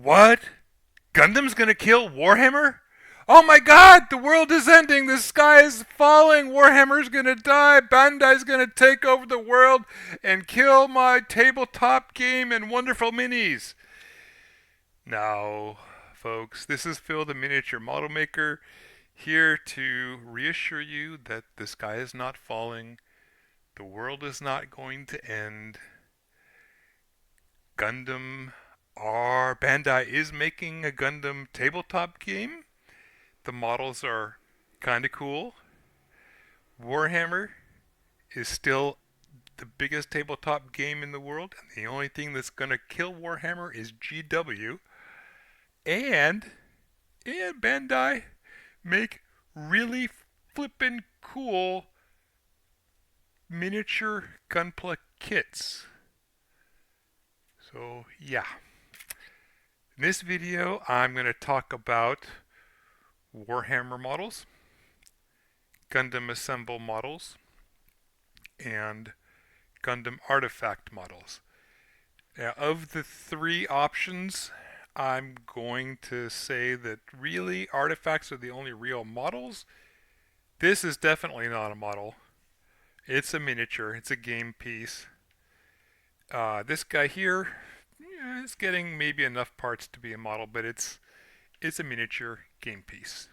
What? Gundam's gonna kill Warhammer? Oh my god, the world is ending, the sky is falling, Warhammer's gonna die, Bandai's gonna take over the world and kill my tabletop game and wonderful minis. No, folks, this is Phil the Miniature Model Maker, here to reassure you that the sky is not falling, the world is not going to end. Bandai is making a Gundam tabletop game. The models are kind of cool. Warhammer is still the biggest tabletop game in the world, and the only thing that's going to kill Warhammer is GW. And Bandai make really flippin' cool miniature Gunpla kits. So yeah, in this video I'm going to talk about Warhammer models, Gundam Assemble models, and Gundam Artifact models. Now, of the three options, I'm going to say that really artifacts are the only real models. This is definitely not a model. It's a miniature. It's a game piece. This guy here is getting maybe enough parts to be a model, but it's a miniature game piece.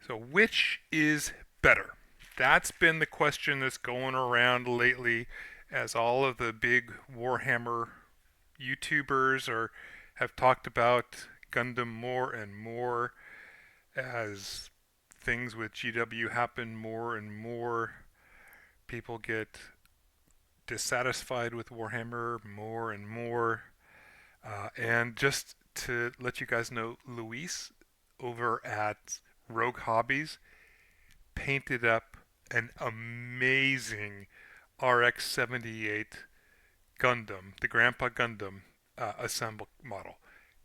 So which is better? That's been the question that's going around lately as all of the big Warhammer YouTubers have talked about Gundam more and more as things with GW happen more and more. People get dissatisfied with Warhammer more and more. And just to let you guys know, Luis over at Rogue Hobbies painted up an amazing RX-78 Gundam, the Grandpa Gundam Assemble model.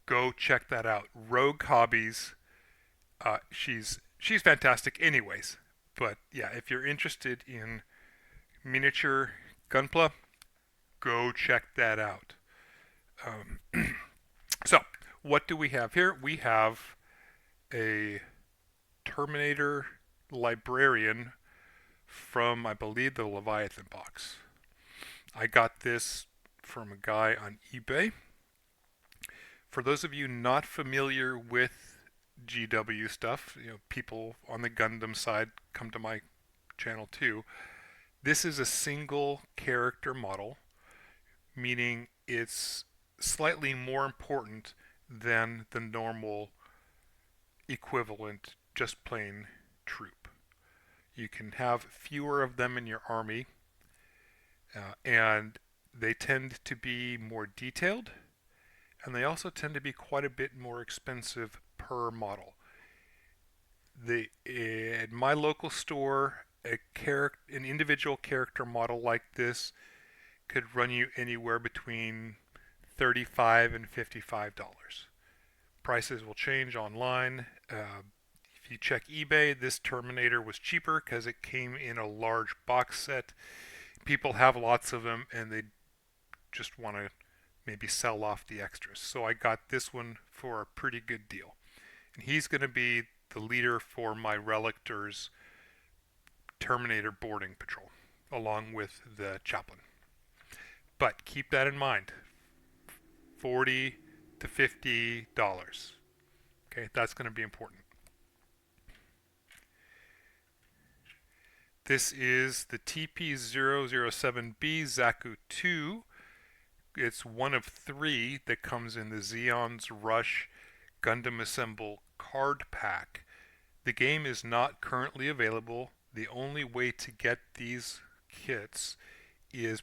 Go check that out. Rogue Hobbies. She's fantastic, anyways. But yeah, if you're interested in miniature Gunpla, go check that out. So, what do we have here? We have a Terminator librarian from, I believe, the Leviathan box. I got this from a guy on eBay. For those of you not familiar with GW stuff, people on the Gundam side come to my channel too. This is a single character model, meaning it's slightly more important than the normal equivalent just plain troop. You can have fewer of them in your army, and they tend to be more detailed, and they also tend to be quite a bit more expensive per model. At my local store, an individual character model like this could run you anywhere between $35 and $55. Prices will change online. If you check eBay, this Terminator was cheaper because it came in a large box set. People have lots of them and they just want to maybe sell off the extras. So I got this one for a pretty good deal. And he's going to be the leader for my Relictor's Terminator boarding patrol, along with the chaplain. But keep that in mind. $40 to $50. Okay, that's going to be important. This is the TP007B Zaku 2. It's one of three that comes in the Zeon's Rush Gundam Assemble card pack. The game is not currently available. The only way to get these kits is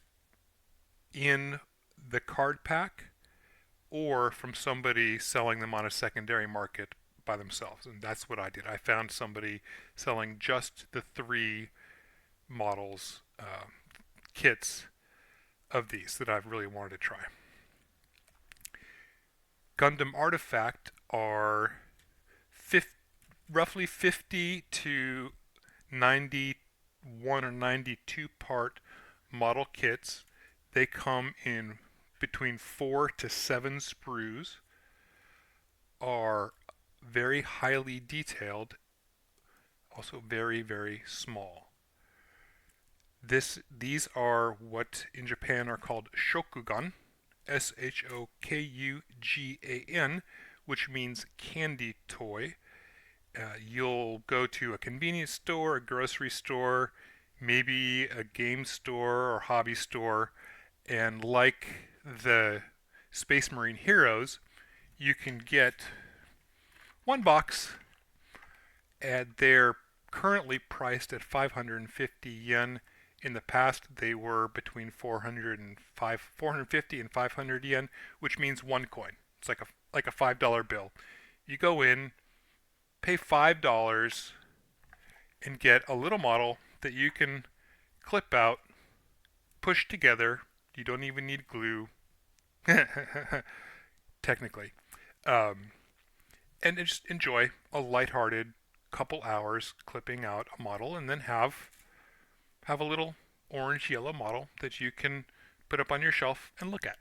in the card pack or from somebody selling them on a secondary market by themselves. And that's what I did. I found somebody selling just the three models, kits of these that I've really wanted to try. Gundam Artifact are roughly 50 to 91 or 92 part model kits. They come in between 4 to 7 sprues. are very highly detailed, also very, very small. These are what in Japan are called shokugan, Shokugan, which means candy toy. You'll go to a convenience store, a grocery store, maybe a game store or hobby store, and like the Space Marine Heroes, you can get one box, and they're currently priced at 550 yen. In the past, they were between 450 and 500 yen, which means one coin. It's like a $5 bill. You go in, pay $5, and get a little model that you can clip out, push together. You don't even need glue, technically. Um, and just enjoy a lighthearted couple hours clipping out a model, and then have a little orange yellow model that you can put up on your shelf and look at.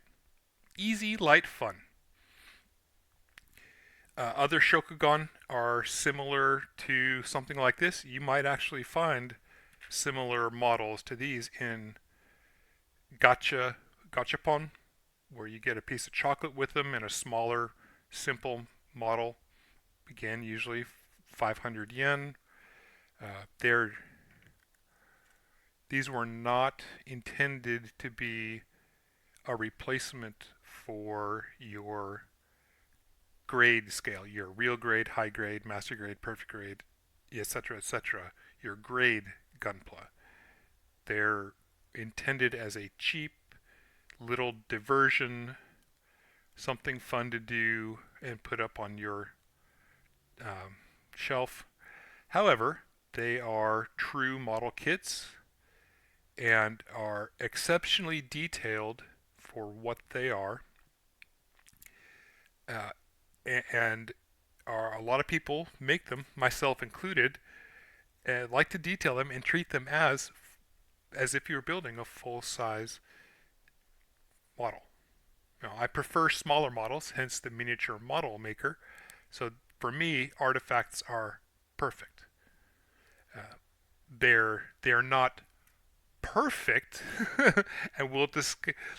Easy, light fun. Other shokugan are similar to something like this. You might actually find similar models to these in gachapon, where you get a piece of chocolate with them in a smaller, simple model. Again, usually 500 yen. They're These were not intended to be a replacement for your grade scale, your real grade, high grade, master grade, perfect grade, etc., etc., your grade Gunpla. They're intended as a cheap little diversion, something fun to do and put up on your shelf. However, they are true model kits and are exceptionally detailed for what they are. Uh, and a lot of people make them, myself included, and like to detail them and treat them as if you were building a full-size model. I prefer smaller models, hence the miniature model maker. So for me, artifacts are perfect. They're not perfect, and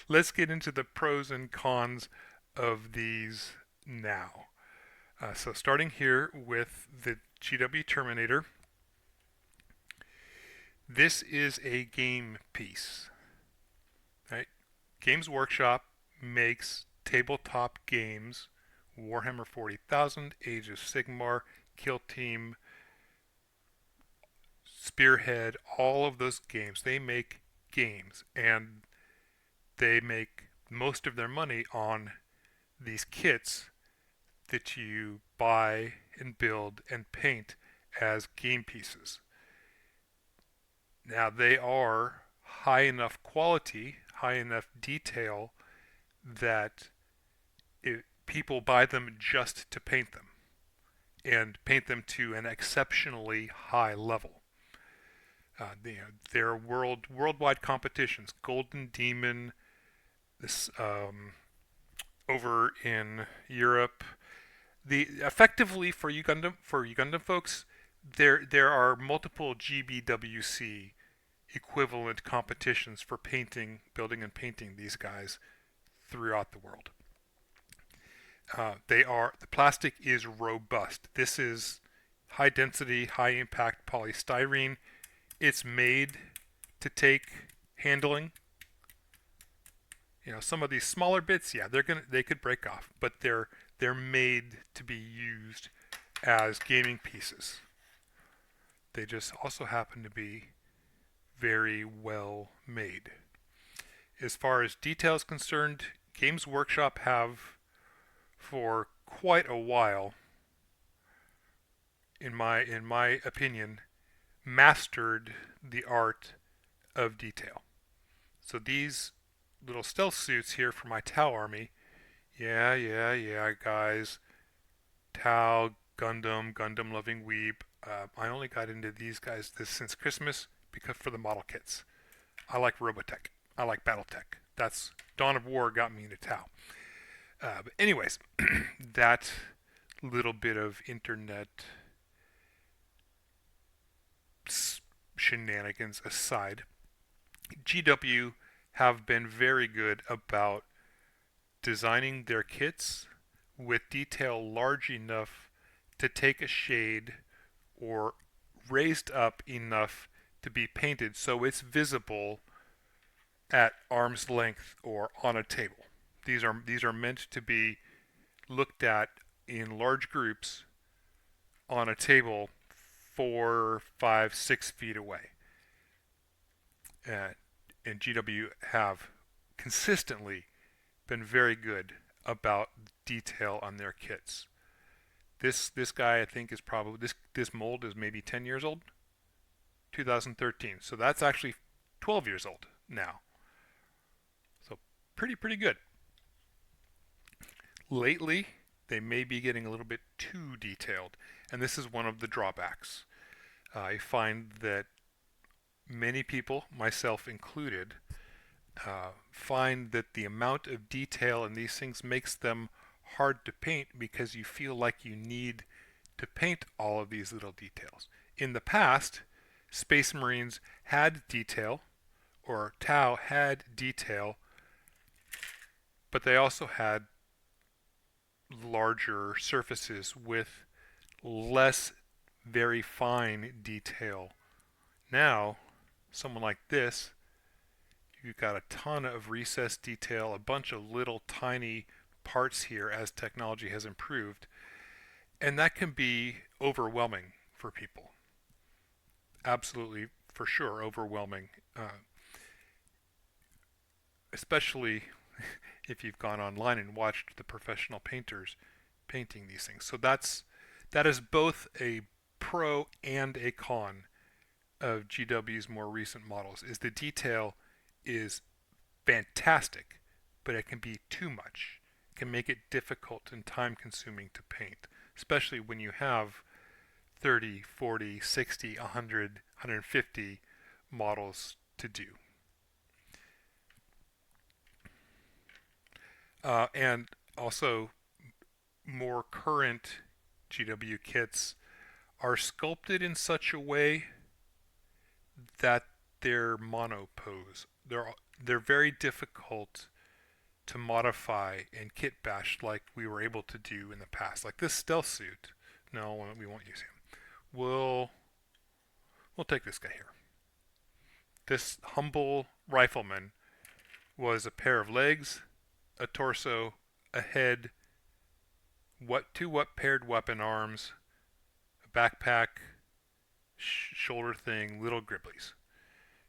let's get into the pros and cons of these now. So starting here with the GW Terminator, this is a game piece. Right? Games Workshop makes tabletop games. Warhammer 40,000, Age of Sigmar, Kill Team, Spearhead, all of those games. They make games, and they make most of their money on these kits that you buy and build and paint as game pieces. Now, they are high enough quality, high enough detail that people buy them just to paint them and paint them to an exceptionally high level. There are worldwide competitions. Golden Demon, this over in Europe. Effectively for you Gundam folks, there are multiple GBWC equivalent competitions for building and painting these guys throughout the world. The plastic is robust. This is high density, high impact polystyrene. It's made to take handling. Some of these smaller bits, yeah, they could break off, but they're made to be used as gaming pieces. They just also happen to be very well made. As far as details concerned, Games Workshop have for quite a while, in my opinion, mastered the art of detail. So these little stealth suits here for my Tau army, yeah, guys. Tau, Gundam loving weeb. I only got into these guys since Christmas because for the model kits. I like Robotech. I like Battletech. That's Dawn of War got me into Tau. But anyways, that little bit of internet shenanigans aside, GW have been very good about designing their kits with detail large enough to take a shade or raised up enough to be painted so it's visible at arm's length or on a table. These are meant to be looked at in large groups on a table 4, 5, 6 feet away. And GW have consistently been very good about detail on their kits. This guy I think is probably this mold is maybe 10 years old, 2013. So that's actually 12 years old now. So pretty good. Lately, they may be getting a little bit too detailed, and this is one of the drawbacks. I find that many people, myself included, find that the amount of detail in these things makes them hard to paint because you feel like you need to paint all of these little details. In the past, Space Marines had detail, or Tau had detail, but they also had larger surfaces with less very fine detail. Now, someone like this, you've got a ton of recessed detail, a bunch of little tiny parts here as technology has improved, and that can be overwhelming for people. Absolutely, for sure, overwhelming, especially if you've gone online and watched the professional painters painting these things. So that is both a pro and a con of GW's more recent models. Is the detail is fantastic, but it can be too much. It can make it difficult and time consuming to paint, especially when you have 30, 40, 60, 100, 150 models to do. And also, more current GW kits are sculpted in such a way that they're monopose. They're very difficult to modify and kit bash like we were able to do in the past. Like this stealth suit. No, we won't use him. We'll take this guy here. This humble rifleman was a pair of legs, a torso, a head, what paired weapon arms, a backpack, shoulder thing, little gribblies.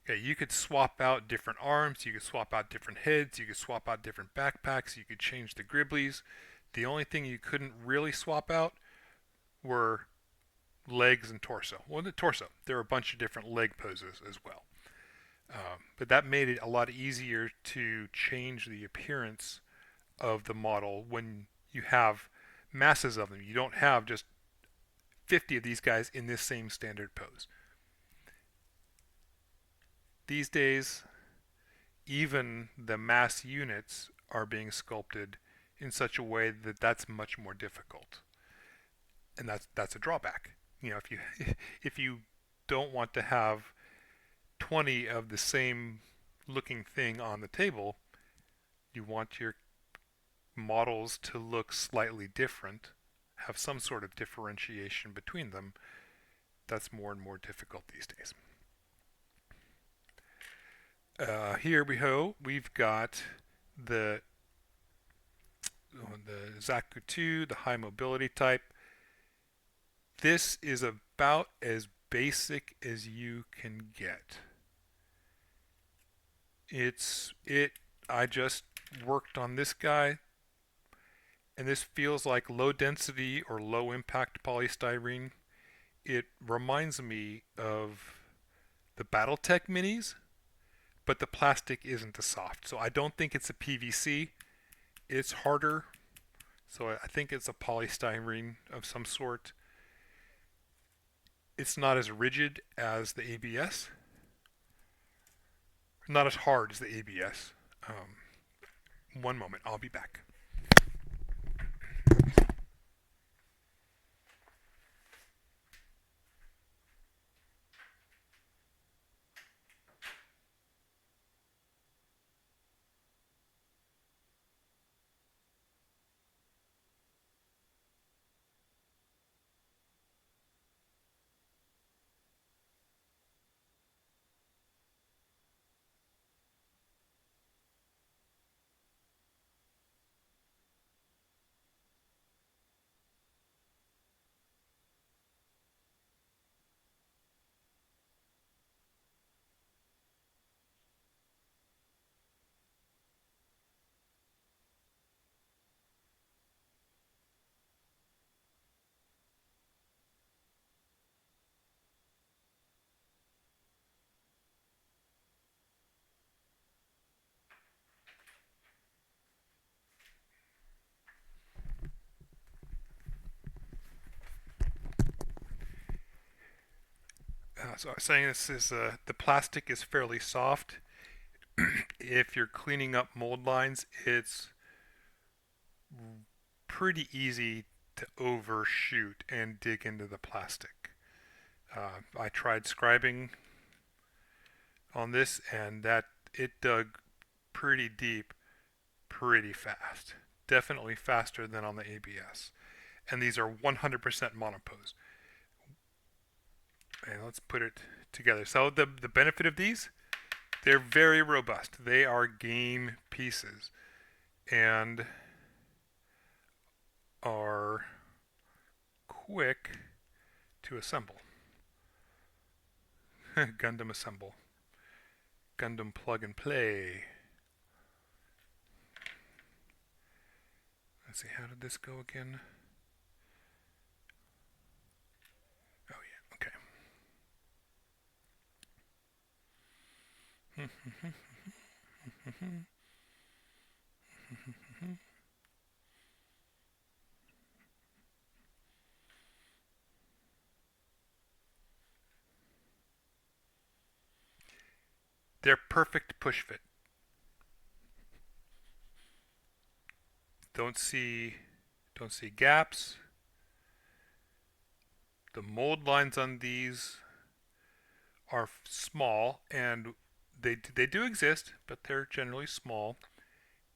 Okay, you could swap out different arms, you could swap out different heads, you could swap out different backpacks, you could change the gribblies. The only thing you couldn't really swap out were legs and torso. Well, the torso. There are a bunch of different leg poses as well. But that made it a lot easier to change the appearance of the model when you have masses of them. You don't have just 50 of these guys in this same standard pose. These days, even the mass units are being sculpted in such a way that that's much more difficult, and that's a drawback. You know, if you don't want to have 20 of the same looking thing on the table, you want your models to look slightly different, have some sort of differentiation between them. That's more and more difficult these days. Here we go. We've got the Zaku 2, the high mobility type. This is about as basic as you can get. I just worked on this guy, and this feels like low density or low impact polystyrene. It reminds me of the Battletech minis, but the plastic isn't as soft. So I don't think it's a PVC. It's harder. So I think it's a polystyrene of some sort. It's not as rigid as the ABS. Not as hard as the ABS. One moment, I'll be back. So I was saying this is the plastic is fairly soft. If you're cleaning up mold lines, it's pretty easy to overshoot and dig into the plastic. I tried scribing on this, and that it dug pretty deep, pretty fast. Definitely faster than on the ABS. And these are 100% monopose. And let's put it together. So the benefit of these, they're very robust. They are game pieces and are quick to assemble. Gundam Assemble. Gundam Plug and Play. Let's see, how did this go again? Oh yeah, okay. They're perfect push fit. Don't see gaps. The mold lines on these are small, and they do exist, but they're generally small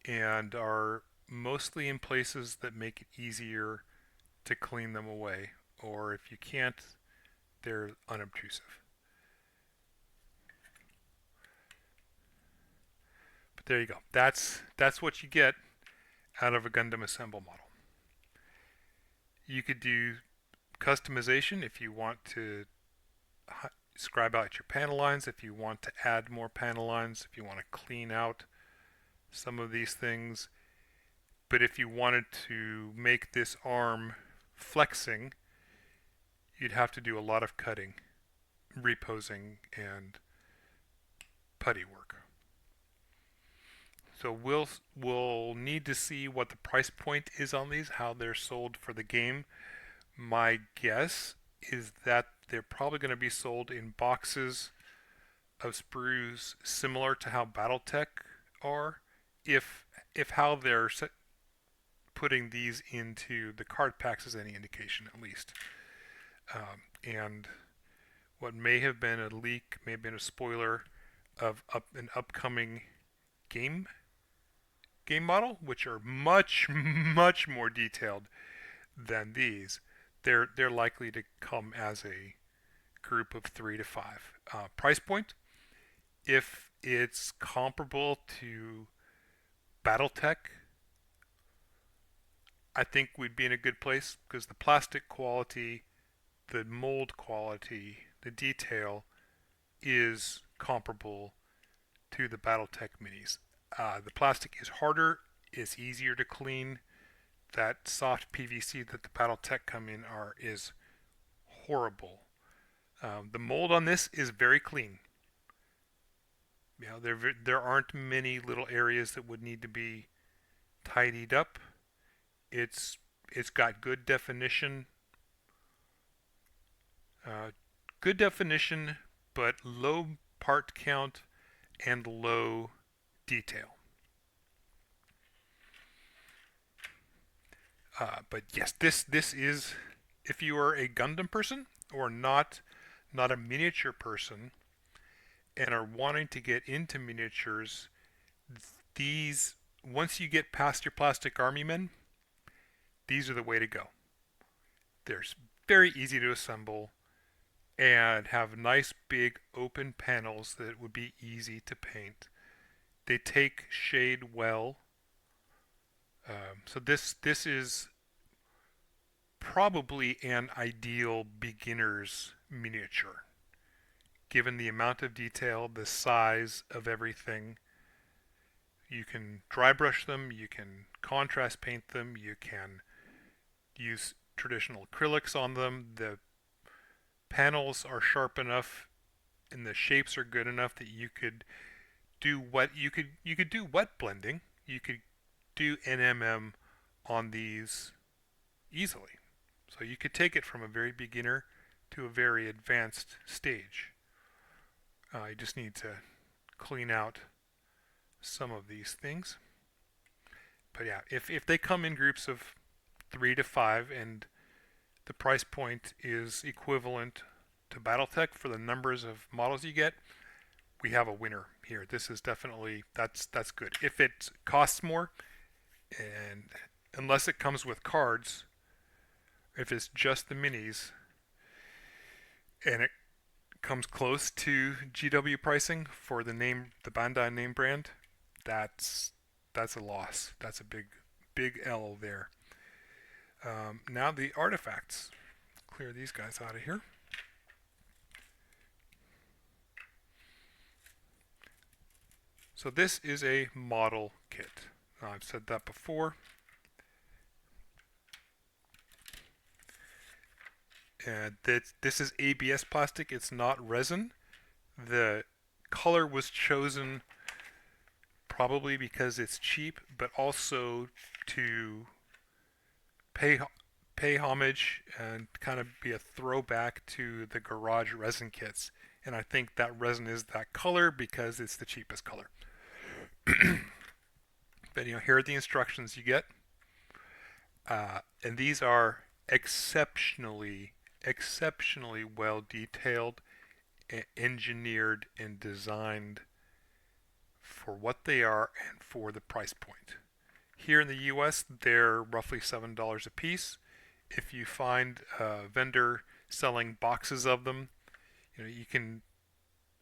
and are mostly in places that make it easier to clean them away, or if you can't, they're unobtrusive. But there you go. That's what you get out of a Gundam Assemble model. You could do customization if you want to scribe out your panel lines, if you want to add more panel lines, if you want to clean out some of these things. But if you wanted to make this arm flexing, you'd have to do a lot of cutting, reposing, and putty work. So we'll need to see what the price point is on these, how they're sold for the game. My guess is that they're probably going to be sold in boxes of sprues similar to how BattleTech are, if how they're putting these into the card packs is any indication, at least. And what may have been a leak, may have been a spoiler of an upcoming game model, which are much more detailed than these. They're likely to come as a group of 3 to 5. Price point, if it's comparable to BattleTech, I think we'd be in a good place because the plastic quality, the mold quality, the detail is comparable to the BattleTech minis. The plastic is harder, it's easier to clean. That soft PVC that the BattleTech come in is horrible. The mold on this is very clean. You know, there aren't many little areas that would need to be tidied up. It's got good definition, good definition, but low part count and low detail. But yes, this is, if you are a Gundam person or not a miniature person and are wanting to get into miniatures, these, once you get past your plastic army men, these are the way to go. They're very easy to assemble and have nice big open panels that would be easy to paint. They take shade well. So this is probably an ideal beginner's miniature, given the amount of detail, the size of everything. You can dry brush them, you can contrast paint them, you can use traditional acrylics on them. The panels are sharp enough and the shapes are good enough that you could do wet blending. You could do NMM on these easily. So you could take it from a very beginner to a very advanced stage. I just need to clean out some of these things. But yeah, if they come in groups of 3 to 5 and the price point is equivalent to Battletech for the numbers of models you get, we have a winner here. This is definitely that's good. If it costs more, and unless it comes with cards, if it's just the minis and it comes close to GW pricing for the Bandai name brand, that's a loss. That's a big L there. Now the artifacts. Clear these guys out of here. So this is a model kit. I've said that before. And this is ABS plastic. It's not resin. The color was chosen probably because it's cheap, but also to pay homage and kind of be a throwback to the garage resin kits. And I think that resin is that color because it's the cheapest color. But here are the instructions you get, and these are exceptionally well detailed, engineered, and designed for what they are and for the price point. Here in the US, they're roughly $7 a piece. If you find a vendor selling boxes of them, you can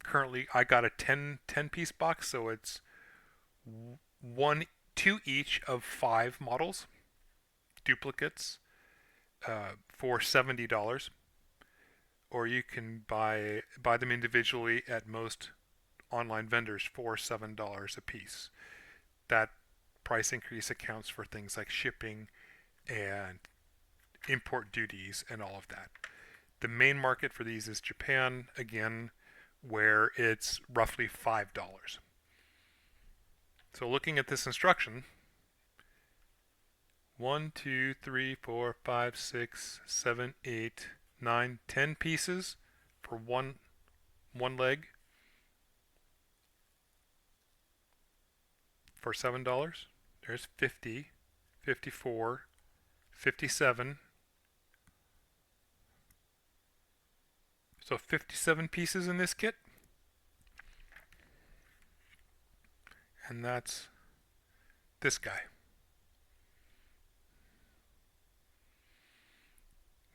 currently, I got a 10 piece box, so it's two each of 5 models, duplicates, for $70, or you can buy them individually at most online vendors for $7 a piece. That price increase accounts for things like shipping and import duties and all of that. The main market for these is Japan, again, where it's roughly $5. So looking at this instruction, 1, 2, 3, 4, 5, 6, 7, 8, 9, 10 pieces for one leg for $7. There's 50, 54, 57. So 57 pieces in this kit. And that's this guy.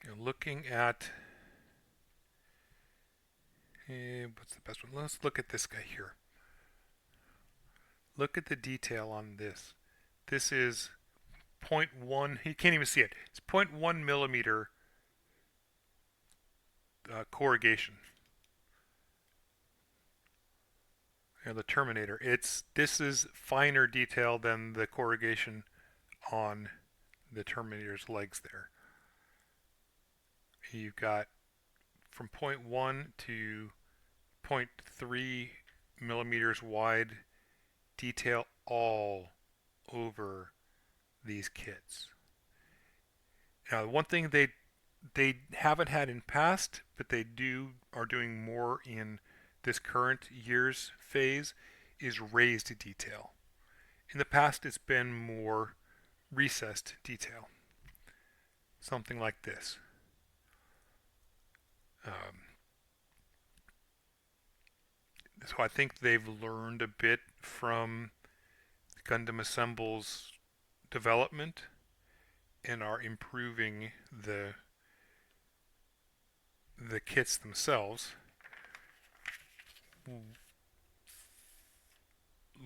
You're looking at, what's the best one? Let's look at this guy here. Look at the detail on this. This is 0.1, you can't even see it. It's 0.1 millimeter corrugation. The Terminator. This is finer detail than the corrugation on the Terminator's legs there. You've got from 0.1 to 0.3 millimeters wide detail all over these kits. Now, the one thing they haven't had in past, but they are doing more in this current year's phase, is raised detail. In the past, it's been more recessed detail. Something like this. So I think they've learned a bit from Gundam Assemble's development and are improving the kits themselves.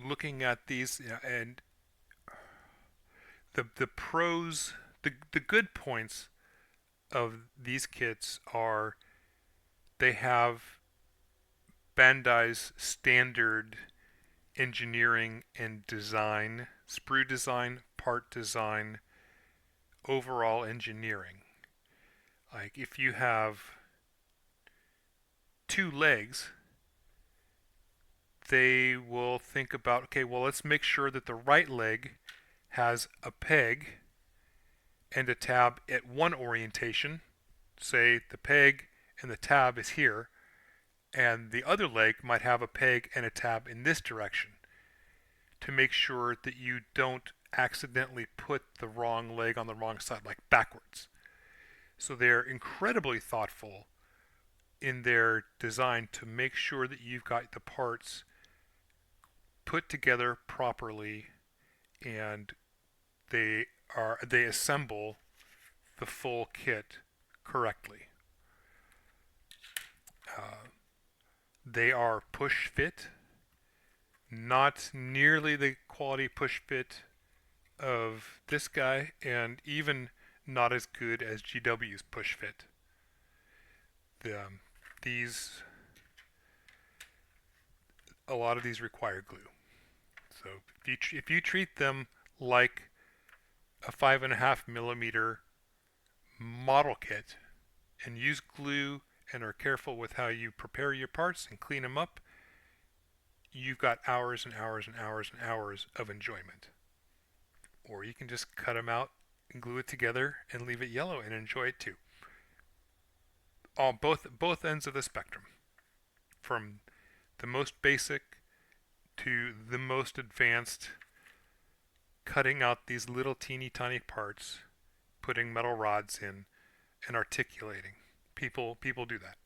Looking at these, and the pros, the good points of these kits are they have Bandai's standard engineering and design, sprue design, part design, overall engineering. Like if you have 2 legs, they will think about, okay, well, let's make sure that the right leg has a peg and a tab at one orientation. Say the peg and the tab is here, and the other leg might have a peg and a tab in this direction to make sure that you don't accidentally put the wrong leg on the wrong side, like backwards. So they're incredibly thoughtful in their design to make sure that you've got the parts put together properly, and they assemble the full kit correctly. They are push fit, not nearly the quality push fit of this guy, and even not as good as GW's push fit. These a lot of these require glue. So if you treat them like a 5.5 millimeter model kit and use glue and are careful with how you prepare your parts and clean them up, you've got hours and hours and hours and hours of enjoyment. Or you can just cut them out and glue it together and leave it yellow and enjoy it too. On both ends of the spectrum, from the most basic to the most advanced, cutting out these little teeny tiny parts, putting metal rods in, and articulating. People do that.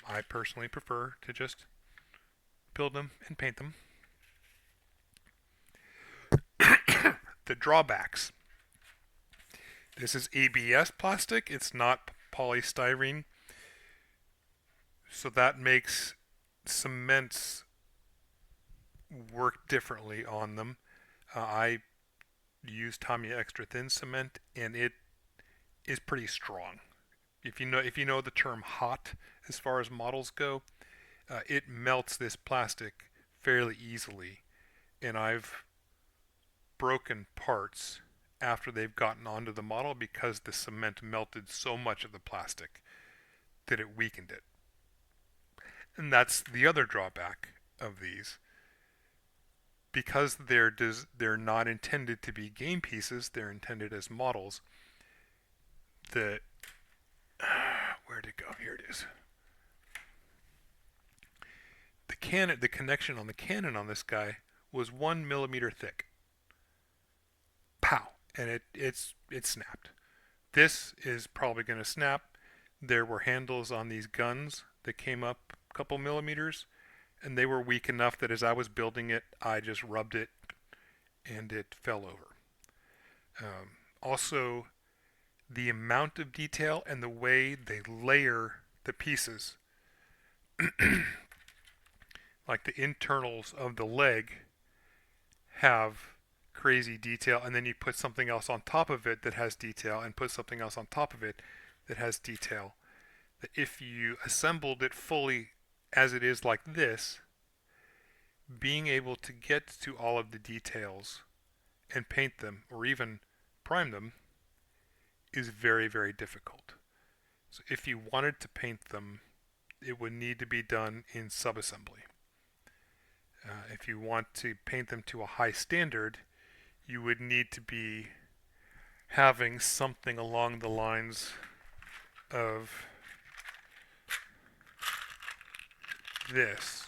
I personally prefer to just build them and paint them. The drawbacks. This is ABS plastic. It's not polystyrene. So that makes cements work differently on them. I use Tamiya extra thin cement, and it is pretty strong. If you know the term hot as far as models go, it melts this plastic fairly easily, and I've broken parts after they've gotten onto the model because the cement melted so much of the plastic that it weakened it. And that's the other drawback of these. Because they're not intended to be game pieces, they're intended as models. Where'd it go? Here it is. The connection on the cannon on this guy was 1 millimeter thick. Pow! And it snapped. This is probably going to snap. There were handles on these guns that came up a couple millimeters, and they were weak enough that as I was building it, I just rubbed it and it fell over. Also, the amount of detail and the way they layer the pieces, like the internals of the leg, have crazy detail, and then you put something else on top of it that has detail, and put something else on top of it that has detail. That if you assembled it fully as it is like this, being able to get to all of the details and paint them or even prime them is very, very difficult. So if you wanted to paint them, it would need to be done in subassembly. If you want to paint them to a high standard, you would need to be having something along the lines of this.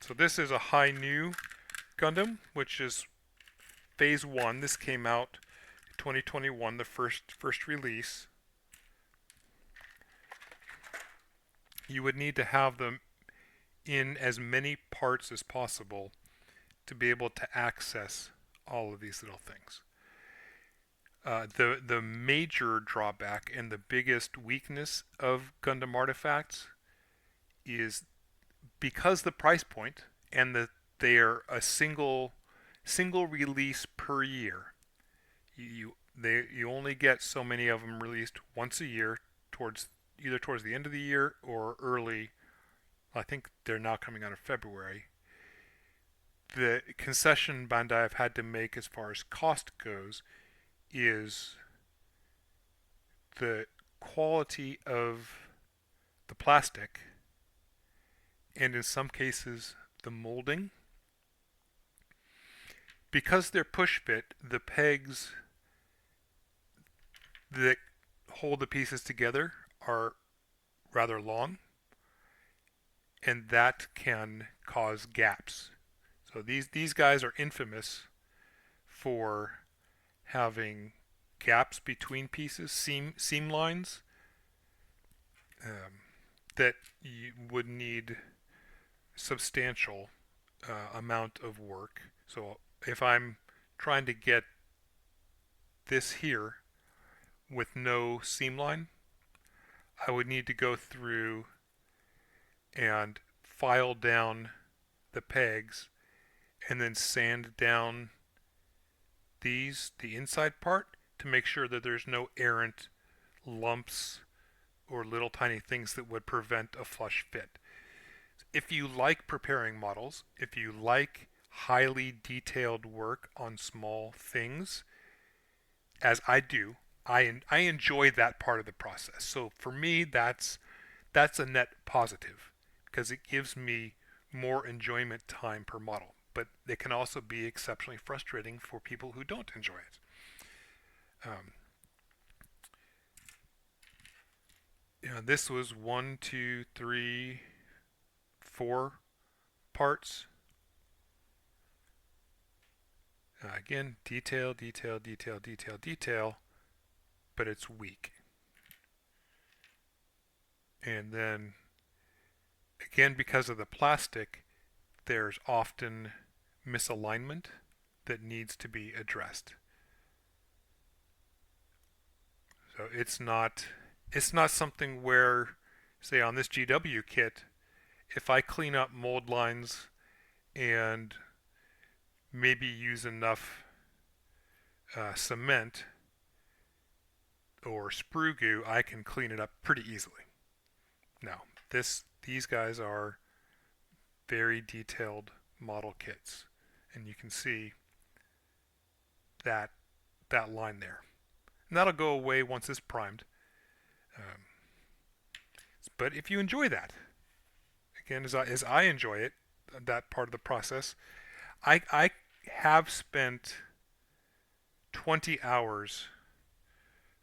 So this is a high new Gundam, which is phase 1. This came out in 2021, the first release. You would need to have them in as many parts as possible to be able to access all of these little things. The major drawback and the biggest weakness of Gundam Artifacts is because the price point and that they're a single release per year. You only get so many of them released once a year, either towards the end of the year or early. I think they're now coming out of February. The concession Bandai have had to make as far as cost goes is the quality of the plastic, and in some cases the molding, because they're push fit, the pegs that hold the pieces together are rather long, and that can cause gaps. So these guys are infamous for having gaps between pieces, seam lines that you would need substantial amount of work. So if I'm trying to get this here with no seam line, I would need to go through and file down the pegs and then sand down the inside part, to make sure that there's no errant lumps or little tiny things that would prevent a flush fit. If you like preparing models, if you like highly detailed work on small things, as I do, I enjoy that part of the process. So for me, that's a net positive, because it gives me more enjoyment time per model. But it can also be exceptionally frustrating for people who don't enjoy it. This was 1, 2, 3, 4 parts. Again, detail, detail, detail, detail, detail, but it's weak. And then, again, because of the plastic, there's often misalignment that needs to be addressed. So it's not something where, say on this GW kit, if I clean up mold lines and maybe use enough cement or sprue goo, I can clean it up pretty easily. No, these guys are very detailed model kits, and you can see that line there. And that'll go away once it's primed. But if you enjoy that, again, as I enjoy it, that part of the process, I have spent 20 hours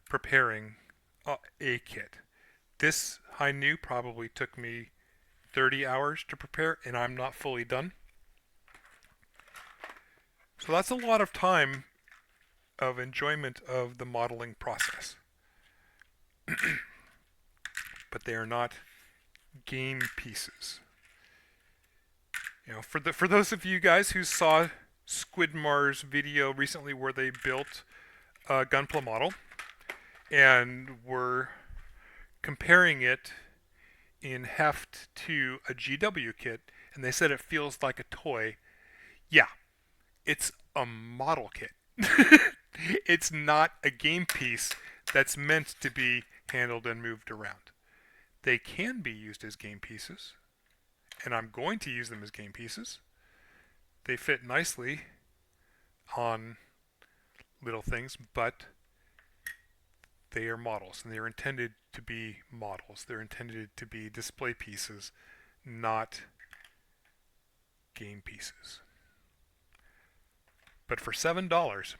preparing a kit. This Hainu probably took me 30 hours to prepare, and I'm not fully done. So that's a lot of time of enjoyment of the modeling process. But they are not game pieces. For those of you guys who saw Squidmar's video recently where they built a Gunpla model and were comparing it in heft to a GW kit, and they said it feels like a toy. Yeah, it's a model kit. It's not a game piece that's meant to be handled and moved around. They can be used as game pieces, and I'm going to use them as game pieces. They fit nicely on little things, but they are models, and they're intended to be models. They're intended to be display pieces, not game pieces. But for $7,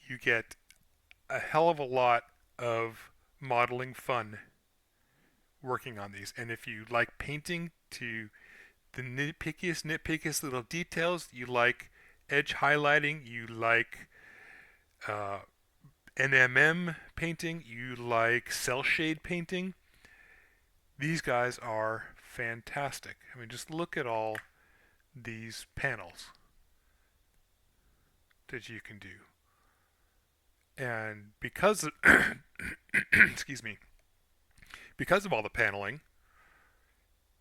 you get a hell of a lot of modeling fun working on these. And if you like painting to the nitpickiest little details, you like edge highlighting, you like NMM painting, you like cell shade painting, these guys are fantastic. I mean, just look at all these panels that you can do. And because excuse me, because of all the paneling,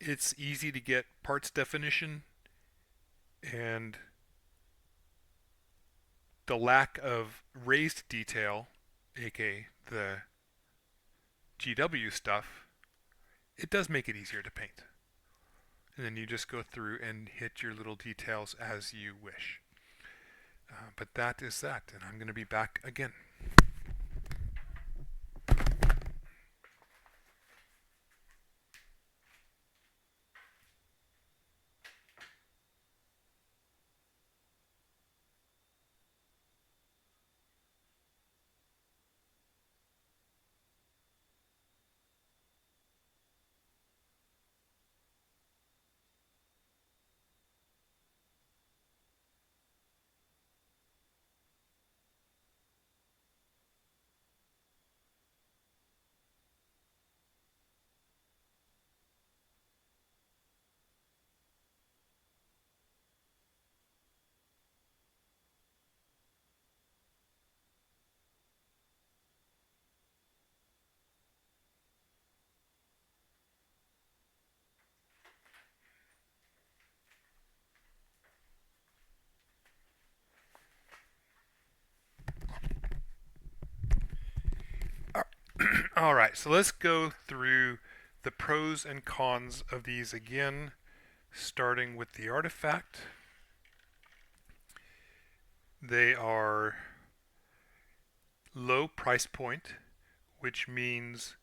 it's easy to get parts definition, and the lack of raised detail, aka the GW stuff, it does make it easier to paint. And then you just go through and hit your little details as you wish. But that is that, and I'm going to be back again. All right, so let's go through the pros and cons of these again, starting with the artifact. They are low price point, which means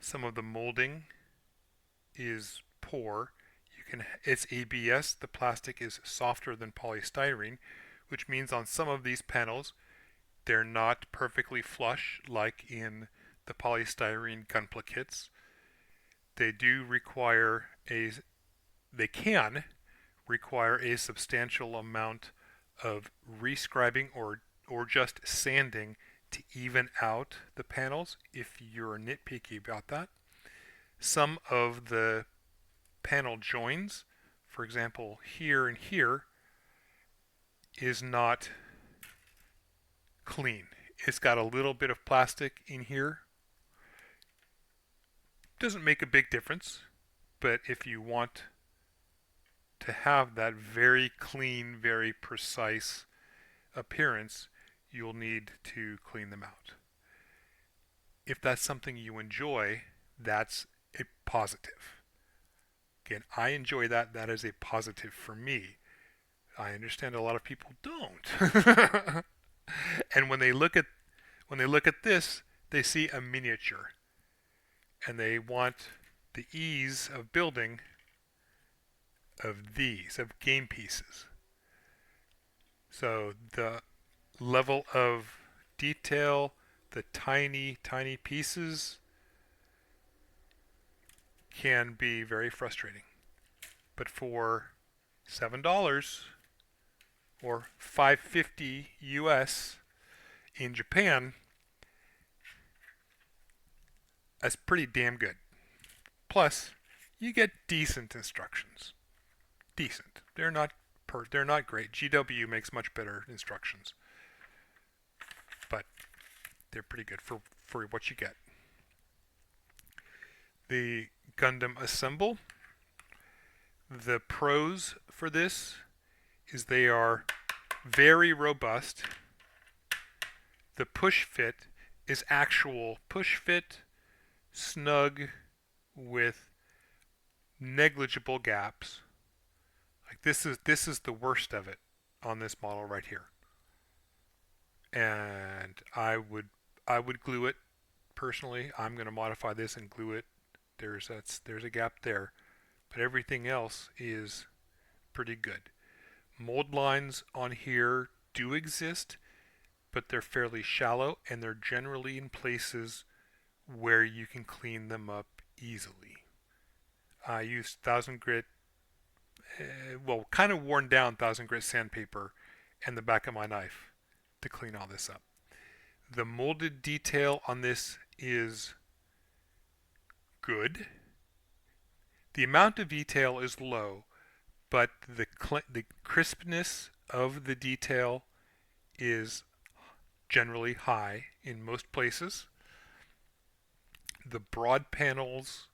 some of the molding is poor. It's ABS, the plastic is softer than polystyrene, which means on some of these panels they're not perfectly flush like in the polystyrene Gunpla kits. They do require a they can require a substantial amount of rescribing or just sanding to even out the panels if you're nitpicky about that. Some of the panel joins, for example, here and here, is not clean. It's got a little bit of plastic in here. Doesn't make a big difference, but if you want to have that very clean, very precise appearance, you'll need to clean them out. If that's something you enjoy, that's a positive. Again, I enjoy that. That is a positive for me. I understand a lot of people don't. And when they look at this, they see a miniature and they want the ease of building of these, of game pieces. So the level of detail, the tiny, tiny pieces can be very frustrating. But for $7 or $5.50 US in Japan, that's pretty damn good. Plus, you get decent instructions. Decent. They're not great. GW makes much better instructions, but they're pretty good for what you get. The Gundam Assemble. The pros for this is they are very robust. The push fit is actual push fit, snug with negligible gaps. Like this is the worst of it on this model right here. And I would glue it personally. I'm going to modify this and glue it. There's a gap there, but everything else is pretty good. Mold lines on here do exist, but they're fairly shallow and they're generally in places where you can clean them up easily. I used 1000 grit, kind of worn down 1000 grit sandpaper and the back of my knife to clean all this up. The molded detail on this is good. The amount of detail is low, but the crispness of the detail is generally high in most places. The broad panels,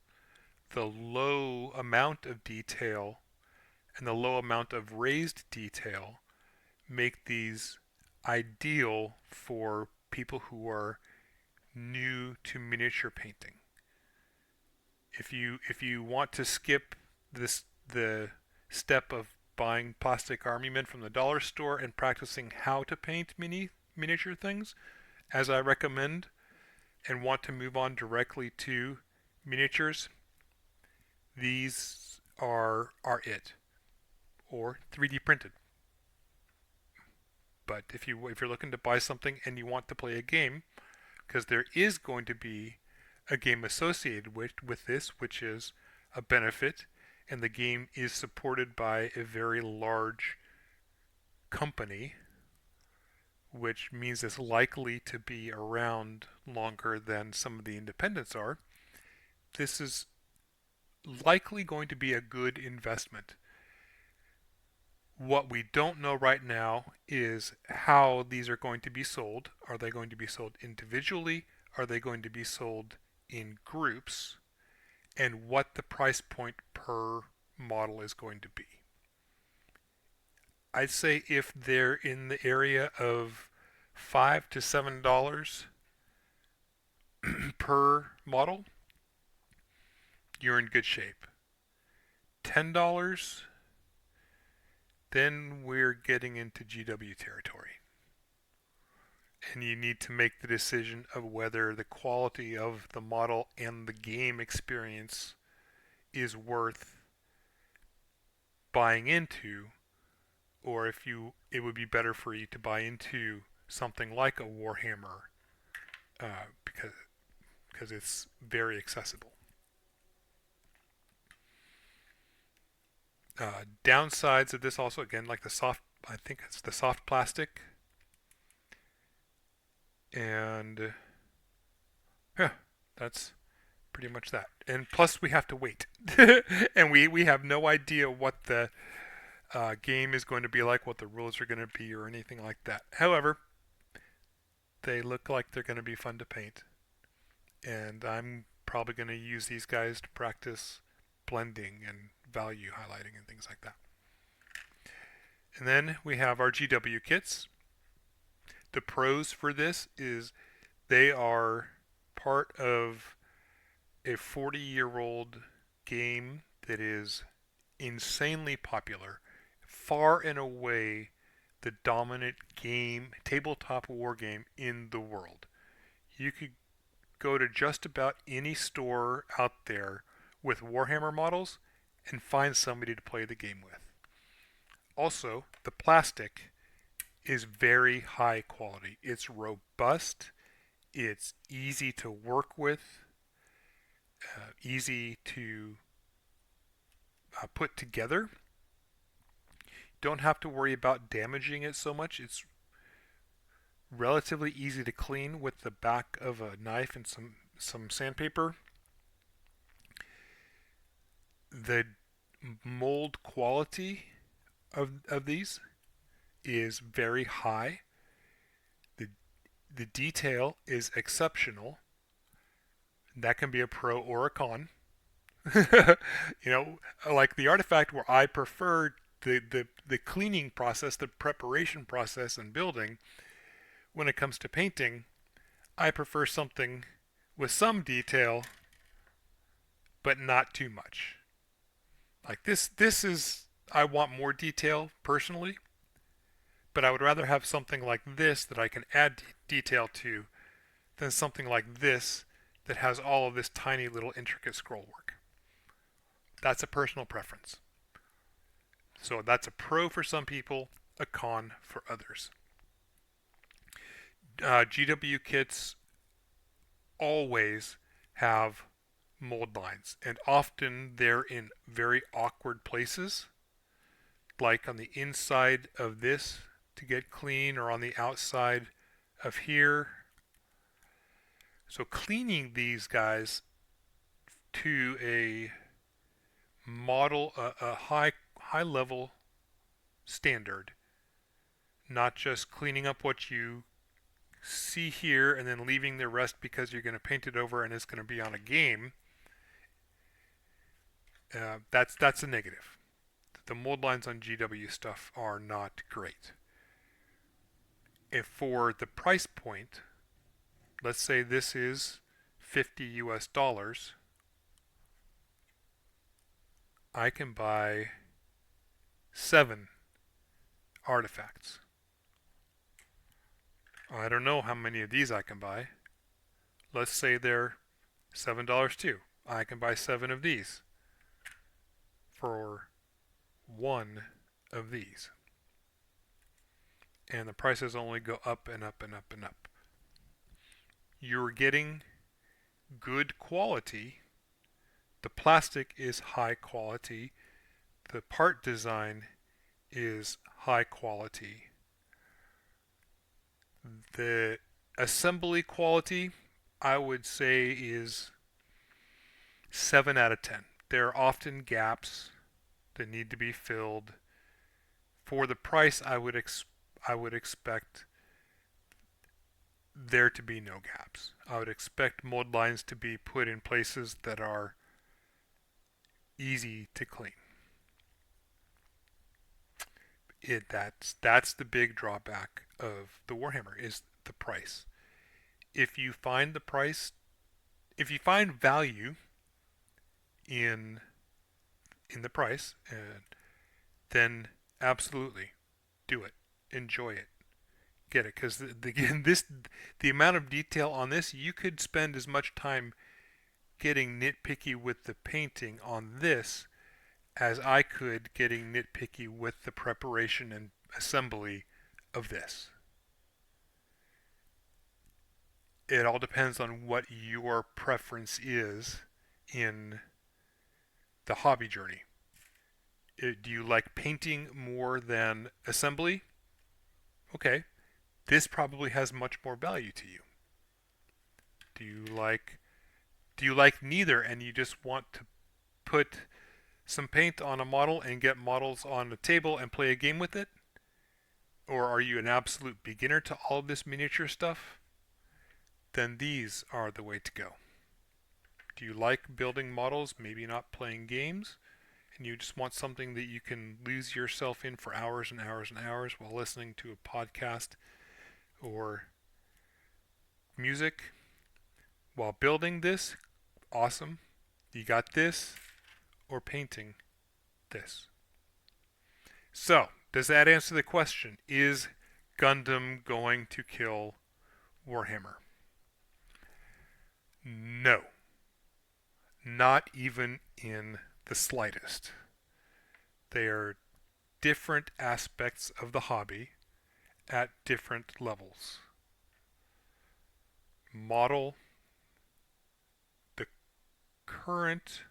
the low amount of detail, and the low amount of raised detail make these ideal for people who are new to miniature painting. If you want to skip the step of buying plastic army men from the dollar store and practicing how to paint miniature things, as I recommend, and want to move on directly to miniatures, these are it, or 3D printed. But if you're looking to buy something and you want to play a game, because there is going to be a game associated with this, which is a benefit, and the game is supported by a very large company, which means it's likely to be around longer than some of the independents are. This is likely going to be a good investment. What we don't know right now is how these are going to be sold. Are they going to be sold individually? Are they going to be sold in groups? And what the price point per model is going to be. I'd say if they're in the area of $5 to $7, per model, you're in good shape. $10, then we're getting into GW territory. And you need to make the decision of whether the quality of the model and the game experience is worth buying into, or if it would be better for you to buy into something like a Warhammer, because it's very accessible. Downsides of this also, again, like the soft, I think it's the soft plastic, and yeah, that's pretty much that. And plus, we have to wait, and we have no idea what the game is going to be like, what the rules are going to be, or anything like that. However, they look like they're going to be fun to paint, and I'm probably going to use these guys to practice blending and value highlighting and things like that. And then we have our GW kits. The pros for this is they are part of a 40-year-old game that is insanely popular, far and away the dominant game, tabletop war game in the world. You could go to just about any store out there with Warhammer models and find somebody to play the game with. Also, the plastic is very high quality. It's robust, it's easy to work with, easy to put together. Don't have to worry about damaging it so much. It's relatively easy to clean with the back of a knife and some sandpaper. The mold quality of these is very high. The detail is exceptional. That can be a pro or a con. You know, like the Artifact, where I prefer the cleaning process, the preparation process and building. When it comes to painting, I prefer something with some detail, but not too much. Like this is, I want more detail personally, but I would rather have something like this that I can add detail to than something like this that has all of this tiny little intricate scroll work. That's a personal preference. So that's a pro for some people, a con for others. GW kits always have mold lines, and often they're in very awkward places, like on the inside of this to get clean, or on the outside of here. So cleaning these guys to a model, a high level standard, not just cleaning up what you see here and then leaving the rest because you're going to paint it over and it's going to be on a game. That's a negative. The mold lines on GW stuff are not great. If for the price point, let's say this is $50 US, I can buy 7 artifacts. I don't know how many of these I can buy. Let's say they're $7 too. I can buy 7 of these for 1 of these. And the prices only go up and up and up and up. You're getting good quality. The plastic is high quality. The part design is high quality. The assembly quality, I would say, is 7 out of 10. There are often gaps that need to be filled. For the price, I would expect there to be no gaps. I would expect mold lines to be put in places that are easy to clean. That's the big drawback of the Warhammer, is the price. If you find the price if you find value in the price, and then absolutely do it, enjoy it, get it. Because again, the amount of detail on this, you could spend as much time getting nitpicky with the painting on this as I could getting nitpicky with the preparation and assembly of this. It all depends on what your preference is in the hobby journey. Do you like painting more than assembly? Okay, this probably has much more value to you. Do you like neither and you just want to put some paint on a model and get models on a table and play a game with it? Or are you an absolute beginner to all of this miniature stuff? Then these are the way to go. Do you like building models, maybe not playing games, and you just want something that you can lose yourself in for hours and hours and hours while listening to a podcast or music while building this? Awesome. You got this, or painting this. So, does that answer the question? Is Gundam going to kill Warhammer? No. Not even in the slightest. They are different aspects of the hobby at different levels. Model the current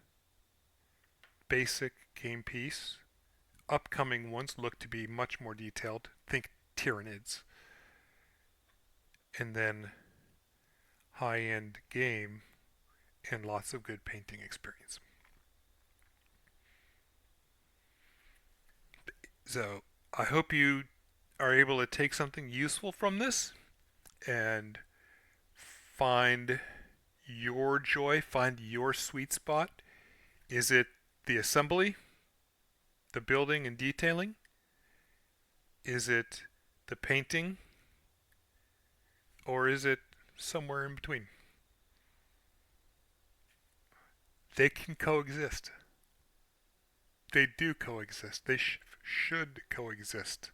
basic game piece. Upcoming ones look to be much more detailed. Think Tyranids. And then high-end game and lots of good painting experience. So I hope you are able to take something useful from this and find your joy, find your sweet spot. Is it the assembly, the building and detailing? Is it the painting? Or is it somewhere in between? They can coexist. They do coexist. They should coexist.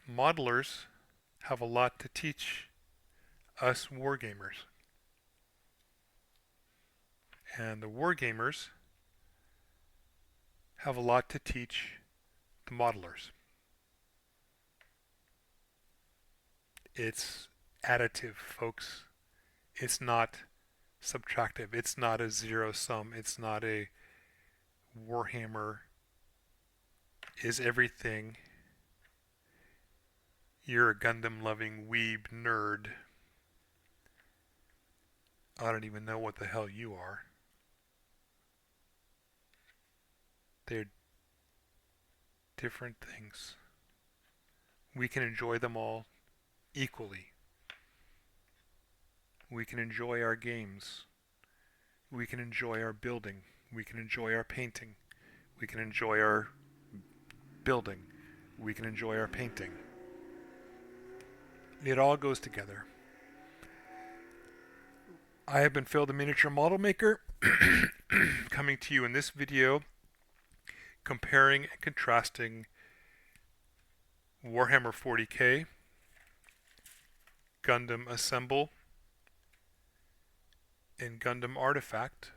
Modelers have a lot to teach us wargamers. And the wargamers have a lot to teach the modelers. It's additive, folks. It's not subtractive. It's not a zero sum. It's not a Warhammer is everything. You're a Gundam loving weeb nerd. I don't even know what the hell you are. They're different things. We can enjoy them all equally. We can enjoy our games. We can enjoy our building. We can enjoy our painting. We can enjoy our building. We can enjoy our painting. It all goes together. I have been Phil the Miniature Model Maker, coming to you in this video comparing and contrasting Warhammer 40k, Gundam Assemble, and Gundam Artifact.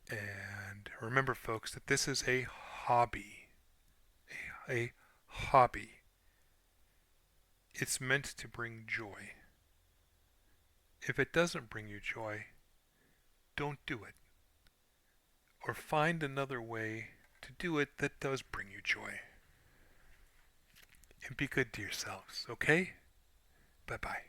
And remember, folks, that this is a hobby. A hobby. It's meant to bring joy. If it doesn't bring you joy, don't do it. Or find another way to do it that does bring you joy. And be good to yourselves, okay? Bye-bye.